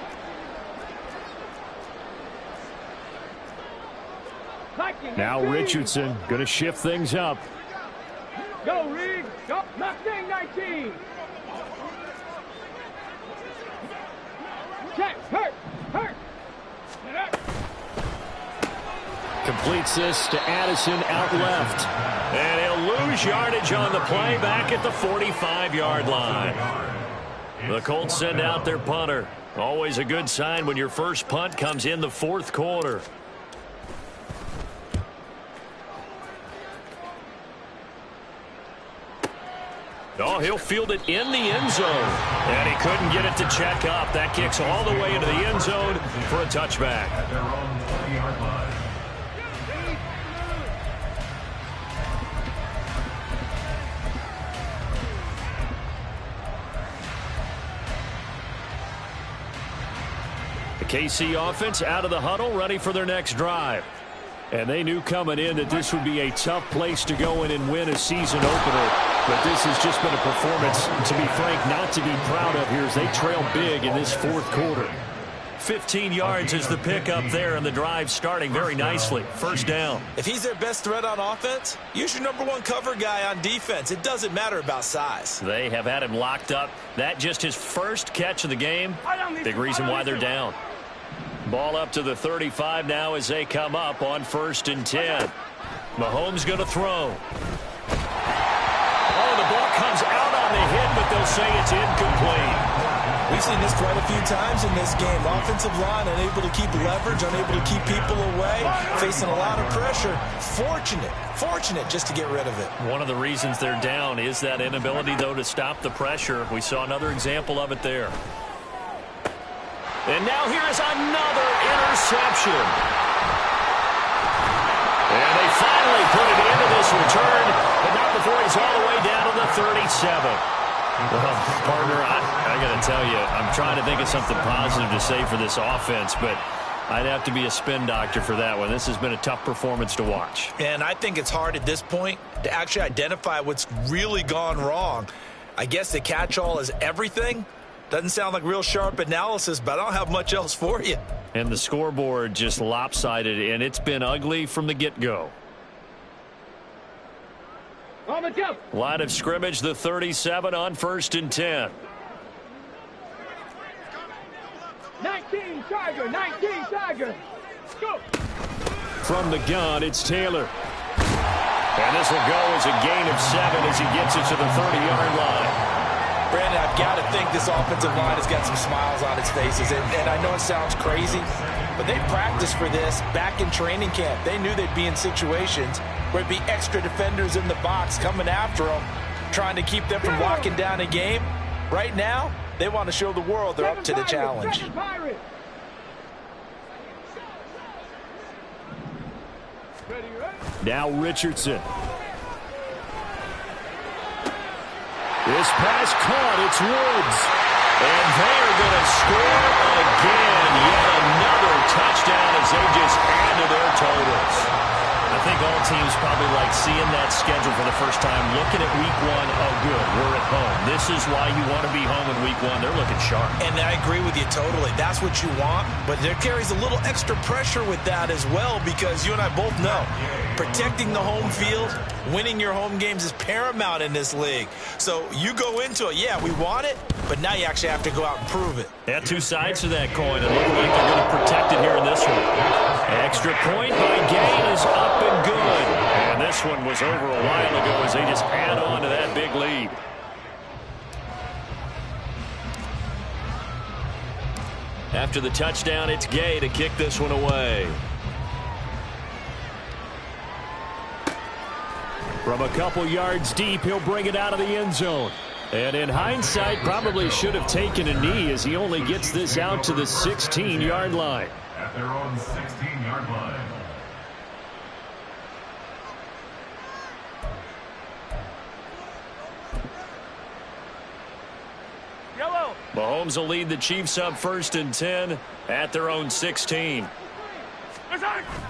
Now Richardson going to shift things up. Go, Reed. Go. Mustang 19. Check. Hurt. Completes this to Addison out left. And he'll lose yardage on the play back at the 45-yard line. The Colts send out their punter. Always a good sign when your first punt comes in the fourth quarter. Oh, he'll field it in the end zone. And he couldn't get it to check up. That kicks all the way into the end zone for a touchback. At their own 20-yard line. The KC offense out of the huddle, ready for their next drive. And they knew coming in that this would be a tough place to go in and win a season opener. But this has just been a performance, to be frank, not to be proud of here as they trail big in this fourth quarter. 15 yards is the pickup there, and the drive starting very nicely. First down. If he's their best threat on offense, use your #1 cover guy on defense. It doesn't matter about size. They have had him locked up. That just his first catch of the game. Big reason why they're down. Ball up to the 35 now as they come up on 1st and 10. Mahomes going to throw. Oh, the ball comes out on the hit, but they'll say it's incomplete. We've seen this quite a few times in this game. Offensive line unable to keep leverage, unable to keep people away, facing a lot of pressure. Fortunate just to get rid of it. One of the reasons they're down is that inability, though, to stop the pressure. We saw another example of it there. And now here is another interception. And they finally put it into this return, but not before he's all the way down to the 37. Well, partner, I got to tell you, I'm trying to think of something positive to say for this offense, but I'd have to be a spin doctor for that one. This has been a tough performance to watch. And I think it's hard at this point to actually identify what's really gone wrong. I guess the catch-all is everything. Doesn't sound like real sharp analysis, but I don't have much else for you. And the scoreboard just lopsided, and it's been ugly from the get-go. On the jump. Line of scrimmage, the 37 on 1st and 10. 19 Tiger, 19 Tiger. Go. From the gun, it's Taylor. And this will go as a gain of 7 as he gets it to the 30-yard line. Brandon, I've got to think this offensive line has got some smiles on its faces. And I know it sounds crazy, but they practiced for this back in training camp. They knew they'd be in situations where it'd be extra defenders in the box coming after them, trying to keep them from locking down a game. Right now, they want to show the world they're up to the challenge. Now Richardson. This pass caught. It's Woods. And they're going to score again. Yet another touchdown as they just add to their totals. I think all teams probably like seeing that schedule for the first time, looking at week 1. Oh, good, we're at home. This is why you want to be home in week 1. They're looking sharp. And I agree with you totally. That's what you want. But there carries a little extra pressure with that as well, because you and I both know protecting the home field, winning your home games is paramount in this league. So you go into it, yeah, we want it, but now you actually have to go out and prove it. Yeah, two sides to that coin. It looks like they're going to protect it here in this one. Extra point by Gain is up and good. And this one was over a while ago as they just add on to that big lead. After the touchdown, it's Gay to kick this one away. From a couple yards deep, he'll bring it out of the end zone. And in hindsight, probably should have taken a knee as he only gets this out to the 16-yard line. At their own 16-yard line. Yellow. Mahomes will lead the Chiefs up 1st and 10 at their own 16.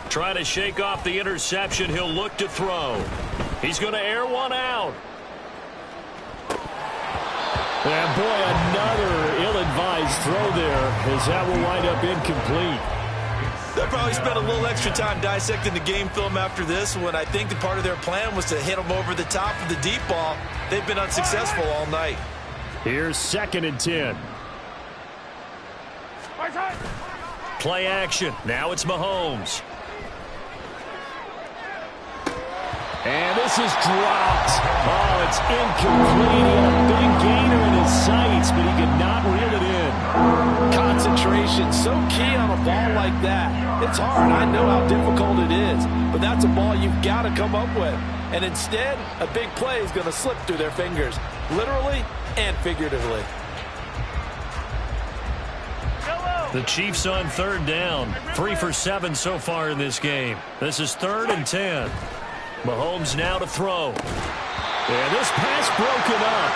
Trying to shake off the interception. He'll look to throw. He's going to air one out. And boy, another ill-advised throw there as that will wind up incomplete. They'll probably spend a little extra time dissecting the game film after this one. I think the part of their plan was to hit them over the top of the deep ball. They've been unsuccessful all night. Here's 2nd and 10. Play action. Now it's Mahomes. And this is dropped. Oh, it's incomplete. He had a big gainer in his sights, but he could not reel it in. Concentration, so key on a ball like that. It's hard. I know how difficult it is, but that's a ball you've got to come up with. And instead, a big play is going to slip through their fingers, literally and figuratively. The Chiefs on 3rd down. 3 for 7 so far in this game. This is 3rd and 10. Mahomes now to throw. And this pass broken up.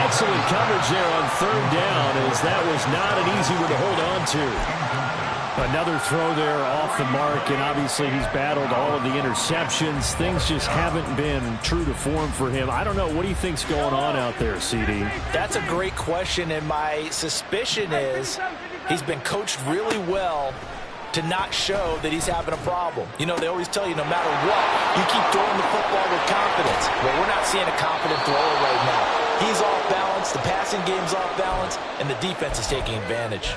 Excellent coverage there on 3rd down, as that was not an easy one to hold on to. Another throw there off the mark, and obviously he's battled all of the interceptions. Things just haven't been true to form for him. I don't know. What do you think's going on out there, CD? That's a great question, and my suspicion is he's been coached really well to not show that he's having a problem. You know, they always tell you no matter what, you keep throwing the football with confidence. Well, we're not seeing a confident thrower right now. He's off balance, the passing game's off balance, and the defense is taking advantage.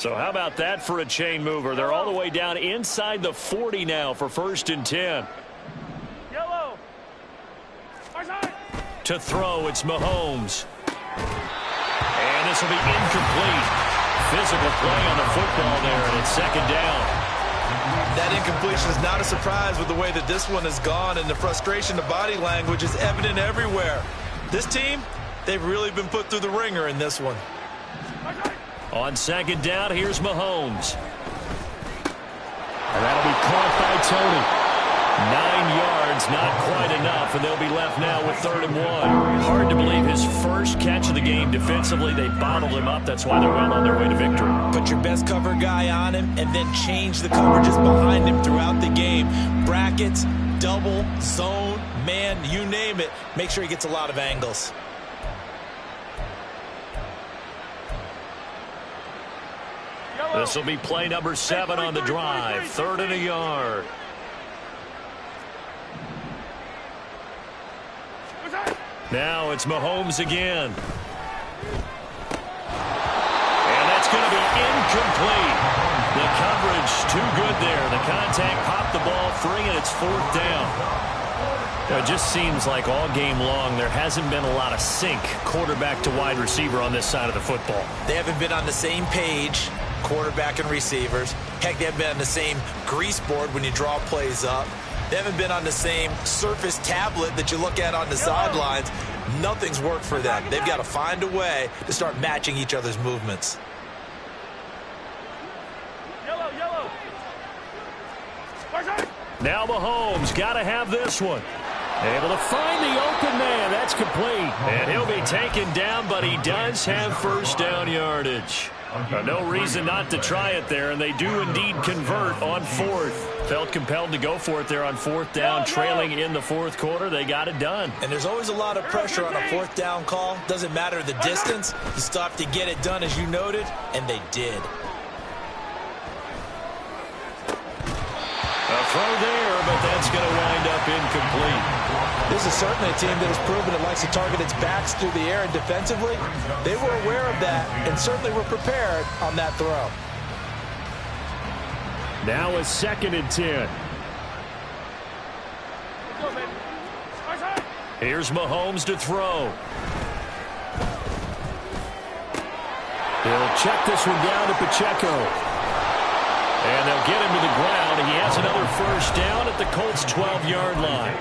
So how about that for a chain mover? They're all the way down inside the 40 now for 1st and 10. Yellow. To throw, it's Mahomes. And this will be incomplete. Physical play on the football there, and it's 2nd down. That incompletion is not a surprise with the way that this one has gone, and the frustration, the body language is evident everywhere. This team, they've really been put through the ringer in this one. On 2nd down, here's Mahomes. And that'll be caught by Tony. 9 yards, not quite enough, and they'll be left now with 3rd and 1. Hard to believe his first catch of the game defensively. They bottled him up. That's why they're well on their way to victory. Put your best cover guy on him and then change the coverages behind him throughout the game. Brackets, double, zone, man, you name it. Make sure he gets a lot of angles. This will be play number 7 on the drive. 3rd and a yard. Now it's Mahomes again. And that's going to be incomplete. The coverage too good there. The contact popped the ball free, and it's 4th down. It just seems like all game long there hasn't been a lot of sync quarterback to wide receiver on this side of the football. They haven't been on the same page, quarterback and receivers. Heck, they haven't been on the same grease board when you draw plays up. They haven't been on the same surface tablet that you look at on the sidelines. Nothing's worked for them. They've got to find a way to start matching each other's movements. Yellow. Now Mahomes got to have this one. Able to find the open man. That's complete. And he'll be taken down, but he does have 1st down yardage. No reason not to try it there, and they do indeed convert on 4th. Felt compelled to go for it there on 4th down, trailing in the 4th quarter. They got it done. And there's always a lot of pressure on a 4th down call. Doesn't matter the distance. You still have to get it done, as you noted, and they did. A throw there, but that's going to wind up incomplete. This is certainly a team that has proven it likes to target its backs through the air, and defensively, they were aware of that and certainly were prepared on that throw. Now a 2nd and 10. Here's Mahomes to throw. He'll check this one down to Pacheco. And they'll get him to the ground. He has another 1st down at the Colts' 12-yard line.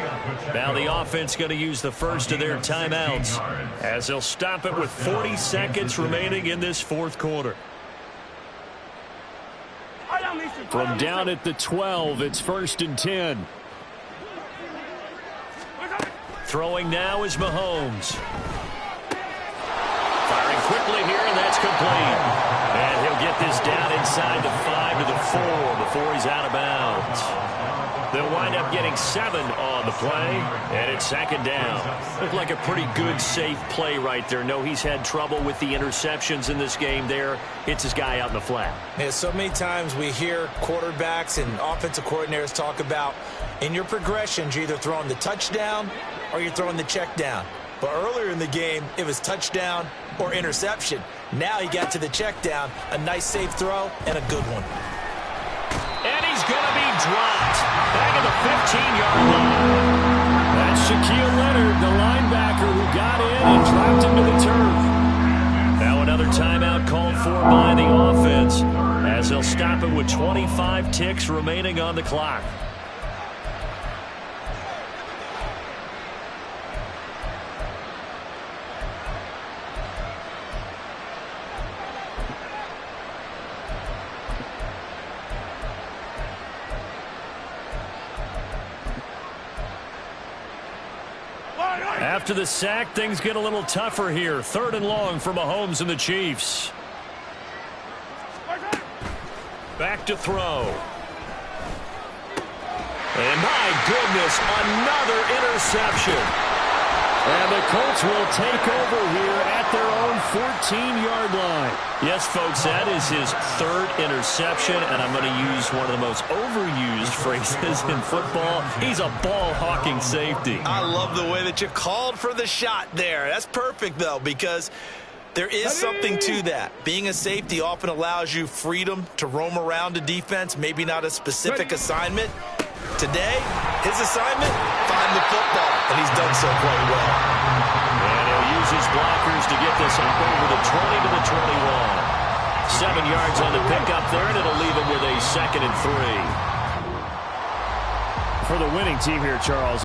Now the offense going to use the first of their timeouts as they'll stop it with 40 seconds remaining in this 4th quarter. From down at the 12, it's 1st and 10. Throwing now is Mahomes. Firing quickly here, and that's complete. And he'll get this down inside the 5 to the 4 before he's out of bounds. They'll wind up getting 7 on the play, and it's 2nd down. Looked like a pretty good, safe play right there. No, he's had trouble with the interceptions in this game there. Hits his guy out in the flat. Yeah, so many times we hear quarterbacks and offensive coordinators talk about in your progressions, you're either throwing the touchdown or you're throwing the check down. But earlier in the game, it was touchdown or interception. Now he got to the check down, a nice safe throw, and a good one. And he's going to be dropped back at the 15-yard line. That's Shaquille Leonard, the linebacker, who got in and dropped him to the turf. Now another timeout called for by the offense as they'll stop it with 25 ticks remaining on the clock. After the sack, things get a little tougher here. 3rd and long for Mahomes and the Chiefs. Back to throw. And my goodness, another interception. And the Colts will take over here at their own 14-yard line. Yes, folks, that is his 3rd interception, and I'm going to use one of the most overused phrases in football. He's a ball-hawking safety. I love the way that you called for the shot there. That's perfect, though, because There is something to that. Being a safety often allows you freedom to roam around the defense, maybe not a specific assignment. Today, his assignment, find the football, and he's done so quite well. And he'll use his blockers to get this up over the 20 to the 21. 7 yards on the pickup there, and it'll leave him with a 2nd and 3. For the winning team here, Charles.